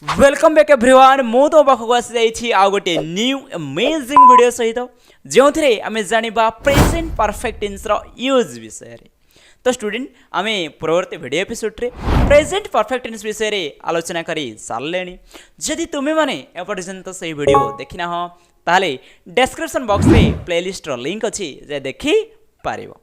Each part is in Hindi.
वेलकम बैक एवरीवन मु तो पाखक आसी जाइछि आ गोटे न्यू अमेजिंग वीडियो सहित जो थे आम जाना प्रेजेंट परफेक्ट टेन्स रो यूज विषय रे। तो स्टूडेंट आम पूर्ववर्ती वीडियो एपिसोड रे प्रेजेंट परफेक्ट टेन्स विषय रे आलोचना करी सारे। जदि तुम्हें माने एपर्यंत से वीडियो देखी ना हो ताले डिस्क्रिप्शन बॉक्स रे प्लेलिस्ट रो लिंक अच्छी जे देखी पारिबो।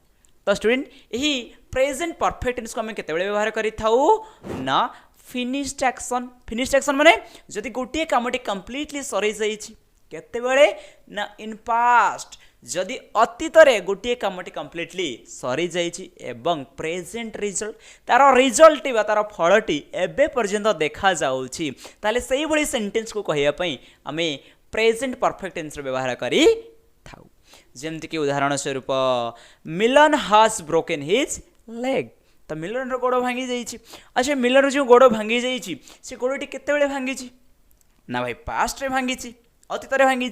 तो स्टूडेंट यही प्रेजेंट परफेक्ट टेन्स को आम केतेबेले व्यवहार करि थाउ ना फिनिश्ड एक्शन माने जदि गोटे कामटी कंप्लीटली सरी जाइछि केतेबेले ना इन पास्ट जदि अतीत रे गोटे कामटी कंप्लीटली सरी जाइछि एवं प्रेजेंट रिजल्ट तार रिजल्ट बा तार फलटी एबे पर्यंत देखा जाउछि ताले सेही भली सेंटेंस को कहया पई आमे प्रेजेंट परफेक्ट टेंस रो व्यवहार करी थाउ। जेमति कि उदाहरण स्वरूप मिलन हैज ब्रोकन हिज लेग। तो मिलन गोड़ भांगी जाइछि। अच्छा मिलन जो गोड़ भांगी जाइछि से गोड़टी केतेबेले भांगी ना भाई पास्ट रे भांगी अतीत रे भांगी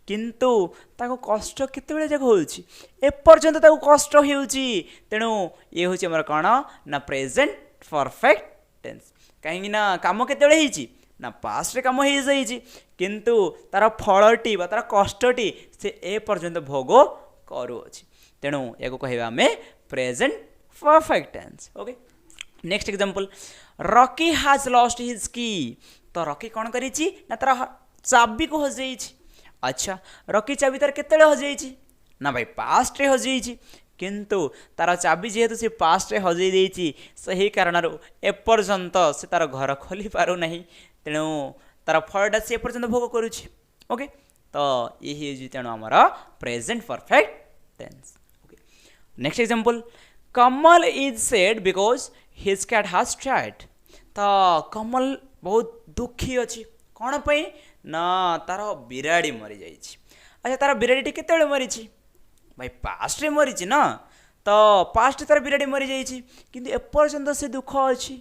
किंतु ताको कष्ट केतेबेले जाक होउछि एपर्यंत ताको कष्ट हेउछि तेणु ये होछि हमर कोन ना प्रेजेंट परफेक्ट टेंस। कहीं ना काम केतेबेले हेछि ना पास्ट रे काम हे जाइछि किंतु तार फलटी बा तार कष्टटी से ए पर्यंत भोग करूछि तेणु याको कहबा हमें present perfect tense. Okay next example Rocky has lost his key. तो रॉकी कौन करिछि ना तार चाबी को हजेइछि। अच्छा रॉकी चाबी तार केतेले हजेइछि ना भाई पास्ट रे हजेइछि किंतु तार चाबी जेहेतु से पास्ट रे हजेइ देइछि सही कारणरो एपर्यंत से तार घर खोली पारु नहीं तेणु तार फलटा से एपर्यंत भोग करूछि। ओके तो यही होछि तेणु हमर present perfect tense. Okay next example Kamal is sad because his cat has tried. तो कमल बहुत दुखी अच्छी कौन पे ना तार बिराड़ी मरी जाइछि। अच्छा तार बिराड़ी केतेबेले मरीछि भाई पास्ट रे मरीछि ना तो पास्ट तार बिराड़ी मरी जाइछि किंतु एपर्यंत से दुख अच्छी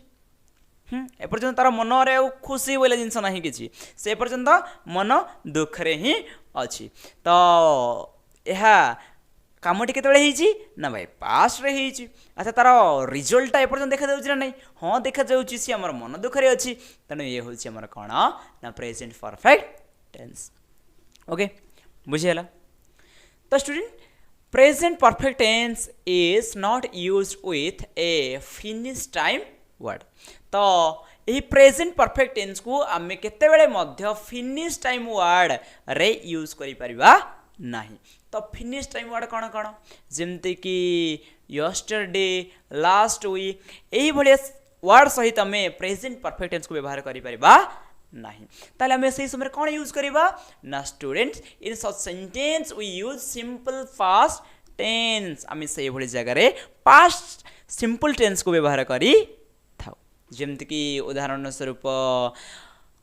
एपर्यंत तार मन रे खुशी बोले जिनस नहीं किछि से एपर्यंत मन दुख रे ही अच्छी। तो यह कामटी केतेबेले हेछि ना भाई पास्ट रे हेछि। अच्छा तार रिजल्ट एपर्यंत देखा जाउछि ना नहीं हाँ देखा जाउछि से हमर मन दुख रे अछि तेणु ये होछि हमर कोन ना प्रेजेंट परफेक्ट टेंस। ओके बुझियला। तो student present perfect tense is not used with a finish time word. तो यही प्रेजेंट परफेक्ट टेंस को आमे केतेबेले मध्य फिनिश टाइम वर्ड रे यूज करि परिबा नहीं। तो फिनिश टाइम वर्ड कौन कौन जमती कि यस्टरडे लास्ट वीक यही भाया वर्ड सहित आम प्रेजेंट परफेक्ट टेंस को व्यवहार करिपरिबा नहीं। ताले आम से समय कौन यूज करिबा ना students in such sentence we use simple past tense. आम से भली जगह रे पास्ट सिंपल टेंस को व्यवहार करी थाउ। जमती कि उदाहरण स्वरूप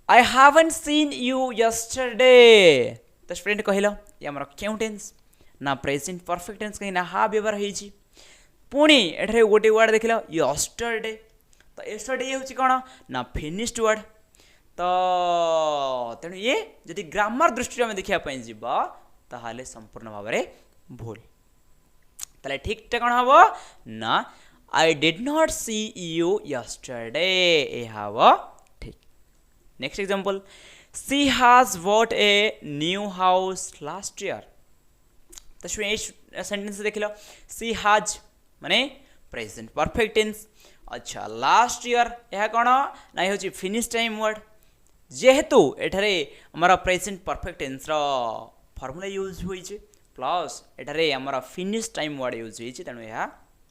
I haven't seen you yesterday. तो स्टूडेंट कहलो ये हमर क्यों टेंस ना प्रेजेंट परफेक्ट टेंस कहीं ना हा व्यवहार होइछि पुणी एठरे गोटे वर्ड देखिल यस्टरडे। तो यस्टरडे ये होछि कोन ना फिनिश्ड वर्ड। तो तेणु ये जदि ग्रामर दृष्टि में देखिया पई जिबा ताहाले संपूर्ण भाव रे भूल ताले ठीक टे कोन हबो ना I did not see you yesterday ए हबो ठीक। Next example she has bought a new house last year. तो सेंटेंस देख लो सी हैज माने प्रेजेंट परफेक्ट टेंस। अच्छा लास्ट ईयर यह कौन ना ये फिनिश टाइम वर्ड जेहेतु एठारे हमारा प्रेजेंट परफेक्ट टेंस रो फॉर्मूला यूज होई छे प्लस एठारे हमारा फिनिश टाइम वर्ड यूज होई छे तेणु यह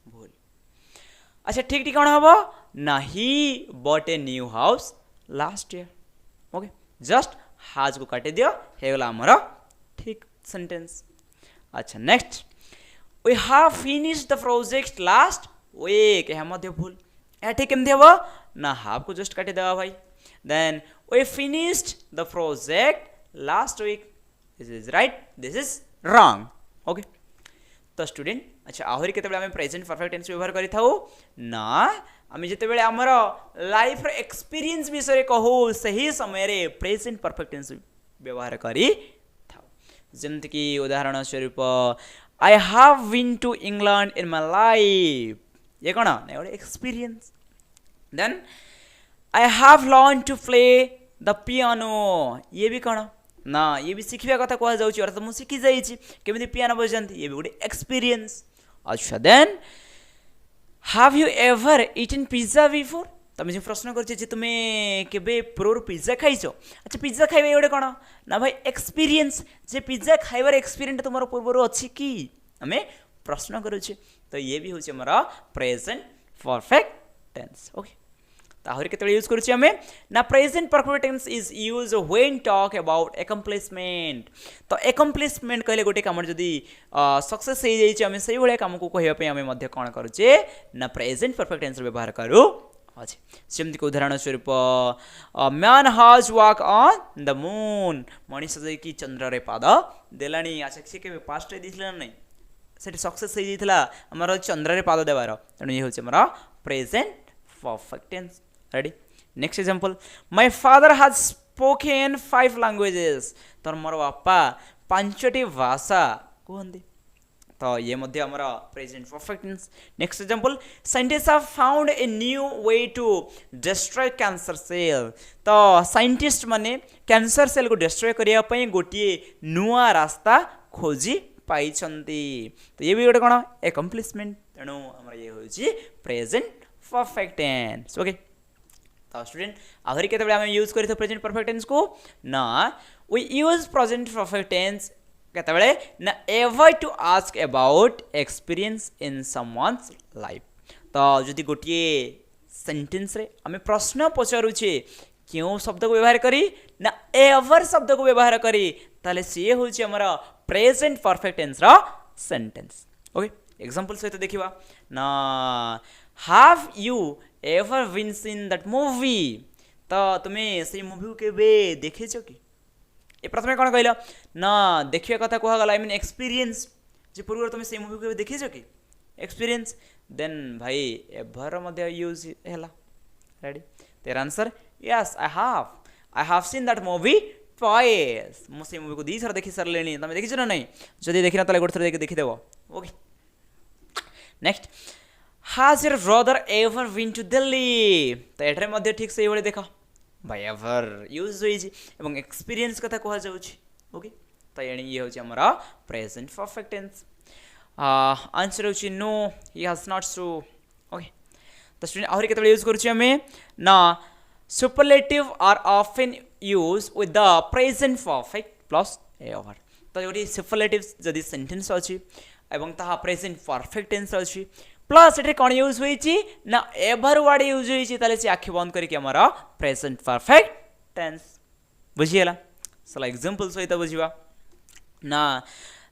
भूल। अच्छा ठीक ठीक कौन हबो ना he bought a new house last year. Okay just हाज को काटी दियो हे गला हमर ठीक सेंटेंस। अच्छा next we have finished the project last week यह मध्य भूल यह ठीक केमथि हबो ना हाफ को जस्ट काटी देबा भाई then we finished the project last week this is right this is wrong. Okay तो स्टूडेंट अच्छा आहुरी केतेबेले आमे प्रेजेंट परफेक्ट टेंस व्यवहार करि थाउ ना आमे जेतेबेले हमर लाइफ रे एक्सपीरियंस विषय कहू सही समय रे प्रेजेंट परफेक्ट टेंस व्यवहार करि थाउ। जेमति कि उदाहरण स्वरूप I have been to England in my life ये कौन experience. Then I have learn to play the piano ये भी कौन ना ये भी शिखा कथा कह जाऊँ अर्थात मुझे शिखी जाइए केमी पियानो बजाती ये भी गोटे एक्सपीरियंस। अच्छा then have you ever eaten pizza before तुम जो प्रश्न कर तुम्हें केबे पूर्व पिज्जा खाइछ। अच्छा पिज्जा खाइबा गोटे कौन ना भाई एक्सपीरियंस जे पिज्जा खाइबार एक्सपीरियंस तुम पूर्व अच्छी कि आम प्रश्न करुचे तो ये भी हूँ आमर प्रेजेंट परफेक्ट टेंस। ओके ताहरी केते यूज करुचे आमे ना present perfect tense is use when talk about accomplishment. तो एकम्प्लिशमेंट कहले गोटे काम जदि सक्सेस हो जाइए आम से भाया काम को कहवाई आम कौन करुचे ना प्रेजेंट परफेक्ट टेंस व्यवहार करूँ अच्छे सेमती उदाहरण स्वरूप मैन हाज walk on the moon Manish जाकि चंद्र रे पाद देलानी। अच्छा सी के पास्ट देथिला नहीं से सक्सेस हो जाइए आमर चंद्र रे पाद देवार तेणु ये हूँ आमर present perfect tense. Ready next example my father has spoken 5 languages तो मोर बापा 5टी भाषा कहते तो ये मध्य आमर present perfect tense. Next example scientist have found a new way to destroy cancer cell तो साइंटिस्ट माने कैंसर सेल को डिस्ट्रॉय करिया पई गोटे नुआ रास्ता खोजी पाइछंती तो ये भी गोटे कौन एकम्प्लिशमेंट तेणु आमर ये हूँ प्रेजेंट परफेक्ट टेंस। ओके तो स्टूडेंट आहरी केते आम यूज कर प्रेजेंट परफेक्ट टेंस को ना we use present perfect tense केते ना ever to ask about experience in someone's life. तो जदि गोटे सेंटेंस रे आम प्रश्न पचारुचे क्यों शब्द को व्यवहार करी ना एवर शब्द को व्यवहार करी ताले सी हूँ आमर प्रेजेंट परफेक्ट टेंस रा सेंटेंस। ओके एग्जांपल सहित देखिबा ना have you ever been seen that movie तो तुम्हें से मूवी को केबे देखिछ कि ये प्रथम कौन कहल ना देखिया कथा कहगला आई मीन एक्सपीरियंस जे पूर्व तुम्हें से मूवी को देखिछ कि एक्सपीरियंस देन भाई एवर मध्य यूज हैला। रेडी तेरा answer yes I have seen that movie twice मुझे मूवी को 2 थर देखि सरलेनी तुम देखिछ ना नहीं जदि देखिना ताले गोटे थर देखि देबो। Okay next has your brother ever been to Delhi तो एठारे मध्य ठीक से ये देख भाई एवर यूज हो एक्सपीरियंस कथा कह जाउछि। ओके तो ये हूँ आमर प्रेजेंट परफेक्ट टेंस आंसर हूँ no he has not so. Okay तो स्टूडेंट आहरी केते यूज करुछि आमे ना superlative are often use with the present perfect plus ever तो ये सुपरलेटिव जदि सेंटेंस अछि एवं ताहा प्रेजेंट परफेक्ट टेंस अछि प्लस ये कौन यूज होइछि ना एवर वर्ड यूज होइछि ताले से आखि बंद करके हमारा प्रेजेंट परफेक्ट टेंस बुझिएला। चलो एग्जांपल सहित बुझिबा ना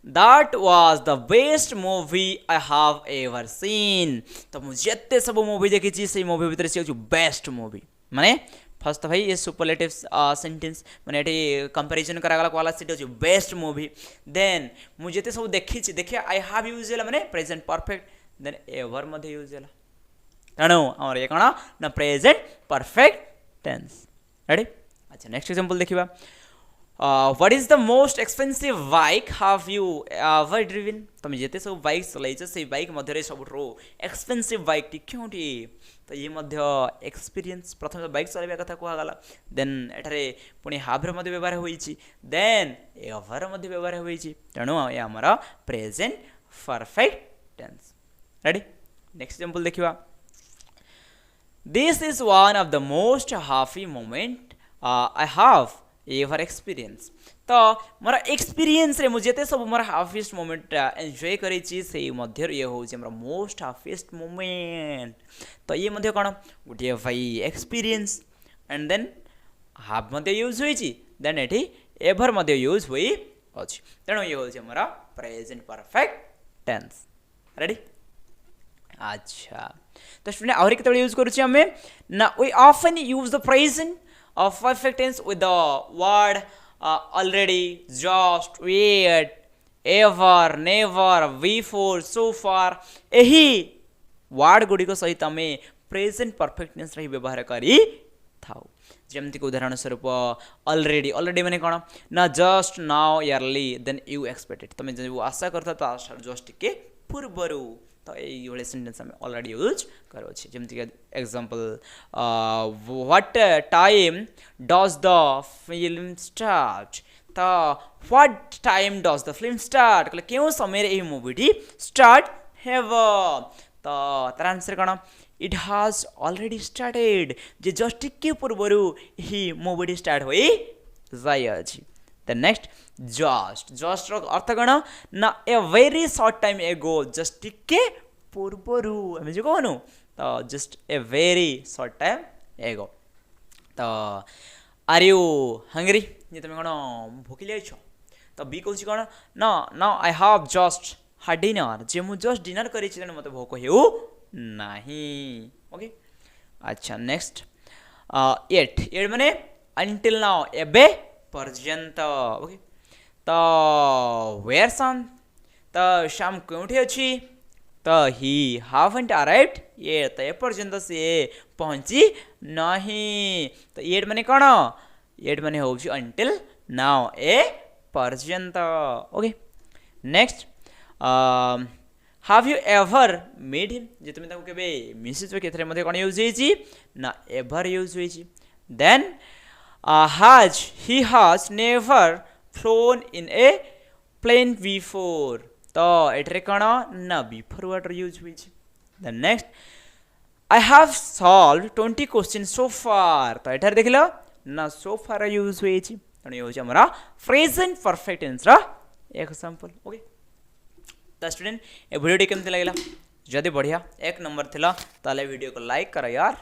that was the best movie I have ever seen तो मुझे जत्ते सब मूवी देखि से मूवी भीतर से बेस्ट मूवी माने फर्स्ट भाई ये सुपरलेटिव सेंटेंस माने ये कंपैरिजन करागला वाला सेट हो बेस्ट मूवी देन मुझे जत्ते सब देखि देखिए आई हैव यूज हैला माने प्रेजेंट परफेक्ट देन एवर मध्य यूज हैला तेणु आमर ये कौन ना प्रेजेंट परफेक्ट टेंस। रेडी अच्छा नेक्स्ट एग्जांपल देखिबा what is the most expensive bike have you ever driven तुम जेते सब बाइक चलाइछ से बाइक मध्य सबुठो एक्सपेंसिव बाइक टी क्योंटी तो ये मध्य एक्सपीरियंस प्रथम बाइक चलाइबा कथा कहगला देन एठारे पुणी हाव रे मध्य व्यवहार होइछि देन एवर मध्य व्यवहार होइछि तेणु ये हमर present perfect tense. Ready next example देखिबा this is one of the most happy moment I have ever experience तो मोर एक्सपीरियंस रे मुझे ते सब मोर हैप्पीएस्ट मोमेंट एंजॉय करै छी से मध्य ये हो जे हमरा मोस्ट हैप्पीएस्ट मोमेंट तो ये मध्य कोन गुटिया भाई एक्सपीरियंस एंड देन हैव मध्य यूज होई छी देन एठी एवर मध्य यूज होई अछि तेणु ये हो जे हमरा प्रेजेंट परफेक्ट टेंस। रेडी अच्छा तो स्टूडेंट आहरी केते यूज करू छी हमें ना we often use the present of perfect tense with the word already, just, yet, ever, never, before, so far यही वर्ड गुड़िक सहित आम प्रेजेंट परफेक्ट टेंस रे व्यवहार करी थाउ जेमती उदाहरण स्वरूप ऑलरेडी ऑलरेडी माने कौन ना just now early then you expected तुम जो आशा करता तो जस्ट के पूर्वर तो ये सेंटेंस आम ऑलरेडी यूज कर जमीक example what time does the film start तो what time does the film start कहले क्यों समय ये मूवी स्टार्ट हेब तो तार आंसर कौन इट हाज ऑलरेडी स्टार्टेड जे जस्ट टिके पूर्वर ही मूवी स्टार्ट हो जाए द नेक्स्ट जस्ट जस्ट अर्थ कौन ना ए वेरी शॉर्ट टाइम एगो जस्ट टिके पूर्वर आम जो कहूँ तो just a very short time एगो तो आर यू हंग्री जे तुम कौन भोकिले तो बी कौन कौन न न आई हाव जस्ट हा डिनर जे मुझे जस्ट डिनर करी मत भोक हो नहीं ओके अच्छा नेक्स्ट एट एट माने अंटिल नाउ एबे पर्यंत ओके तो वेयर शाम तो शाम क्योंठी अच्छी तो ही हावेंट अराइव्ड ये तो ए पर्यंत से पहुंची नहीं तो एट माने कौन एट माने हो अंटिल नाउ ए पर्यंत okay next have you ever made him जे तुम के मिसिच के कौन यूज हो ना एवर यूज हो then has he has never flown in a plane before तो एटे कौन ना बिफोर वाटर यूज हो the next I have solved 20 question so far तो एठार देख लो ना सो फार यूज हो तेणु ये हूँ आम present perfect tense example okay तो स्टूडेंट ए वीडियो केमती लगे जदि बढ़िया एक नंबर थिला ताले वीडियो को लाइक कर यार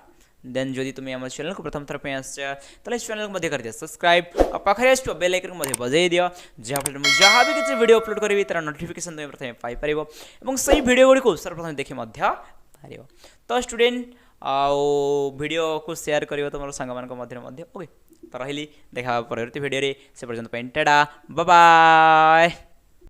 देन जदि तुम्हें आम चैनल को प्रथम थर पे आसो चैनल को कर दिया सब्सक्राइब और पाखे आस बेल आइकन को बजाई दियो जहाँफल मुझे जहाँ भी किसी वीडियो अपलोड करी तार नोटिफिकेशन तुम्हें प्रथम पाइपर और सही वीडियो गुड़ी सर्वप्रथम देखी पार तो स्टूडेंट वीडियो को शेयर कर तुम सांग ओके तो रही देखा परवर्ती वीडियो से पर्यंत टाटा बाय बाय।